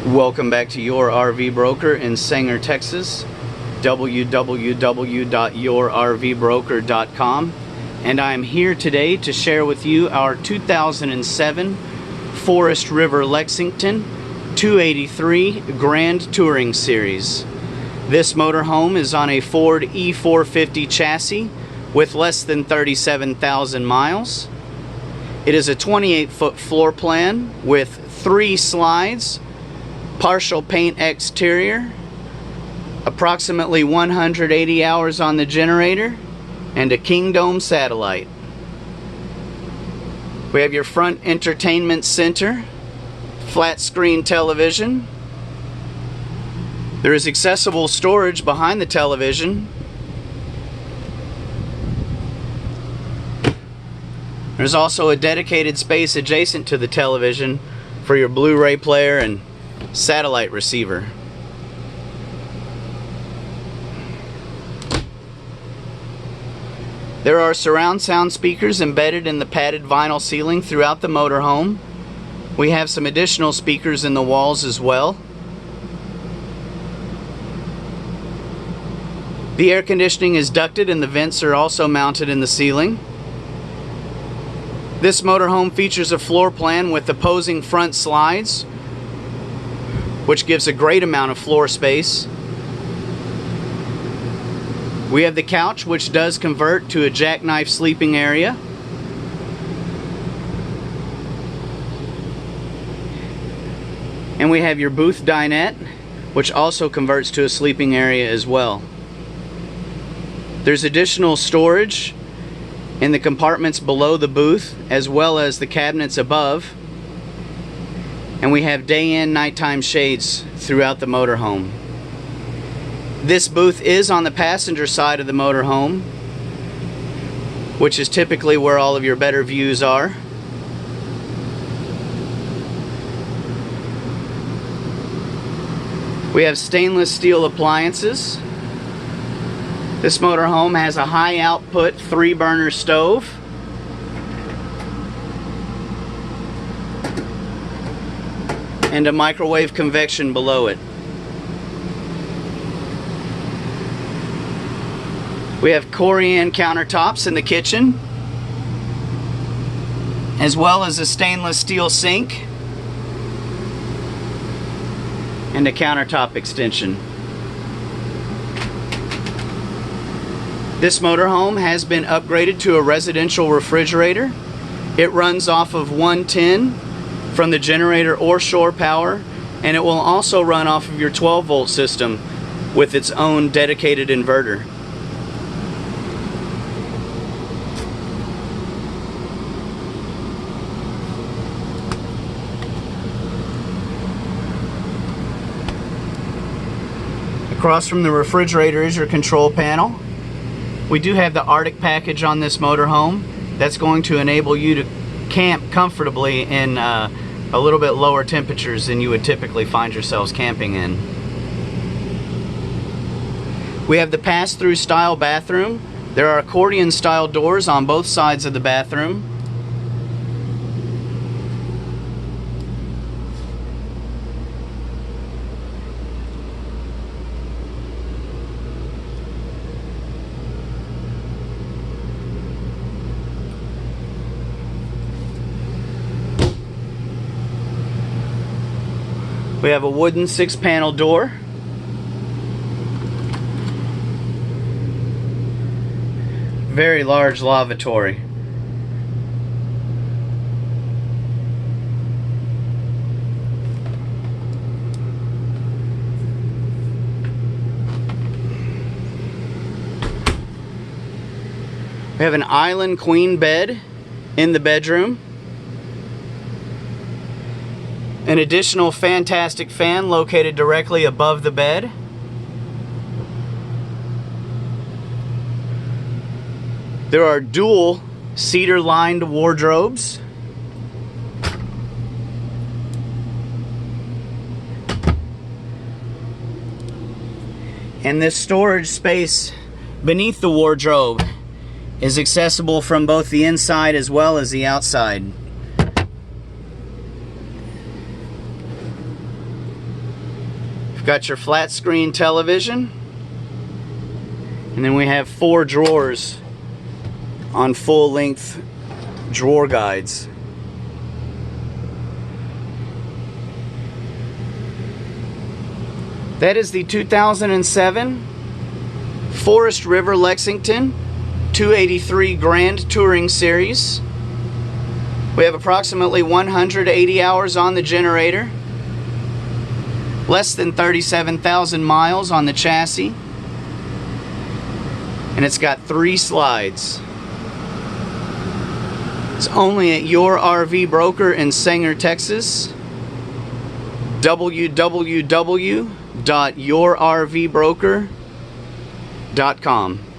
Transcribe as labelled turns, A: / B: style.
A: Welcome back to Your RV Broker in Sanger, Texas, www.yourrvbroker.com, and I am here today to share with you our 2007 Forest River Lexington 283 Grand Touring Series. This motorhome is on a Ford E450 chassis with less than 37,000 miles. It is a 28-foot floor plan with 3 slides, partial paint exterior, approximately 180 hours on the generator, and a King Dome satellite. We have your front entertainment center, flat screen television. There is accessible storage behind the television. There's also a dedicated space adjacent to the television for your Blu-ray player and satellite receiver. There are surround sound speakers embedded in the padded vinyl ceiling throughout the motorhome. We have some additional speakers in the walls as well. The air conditioning is ducted and the vents are also mounted in the ceiling. This motorhome features a floor plan with opposing front slides, which gives a great amount of floor space. We have the couch, which does convert to a jackknife sleeping area. And we have your booth dinette, which also converts to a sleeping area as well. There's additional storage in the compartments below the booth, as well as the cabinets above. And we have day and nighttime shades throughout the motorhome. This booth is on the passenger side of the motorhome, which is typically where all of your better views are. We have stainless steel appliances. This motorhome has a high output 3-burner stove. And a microwave convection below it. We have Corian countertops in the kitchen, as well as a stainless steel sink and a countertop extension. This motorhome has been upgraded to a residential refrigerator. It runs off of 110 from the generator or shore power, and it will also run off of your 12-volt system with its own dedicated inverter. Across from the refrigerator is your control panel. We do have the Arctic package on this motorhome. That's going to enable you to camp comfortably in a little bit lower temperatures than you would typically find yourselves camping in. We have the pass-through style bathroom. There are accordion style doors on both sides of the bathroom. We have a wooden 6-panel door. Very large lavatory. We have an island queen bed in the bedroom. An additional fantastic fan located directly above the bed. There are dual cedar-lined wardrobes. And this storage space beneath the wardrobe is accessible from both the inside as well as the outside. You've got your flat screen television, and then we have 4 drawers on full-length drawer guides. That is the 2007 Forest River Lexington 283 Grand Touring Series. We have approximately 180 hours on the generator, less than 37,000 miles on the chassis, and it's got 3 slides. It's only at your RV broker in Sanger, Texas. www.yourrvbroker.com.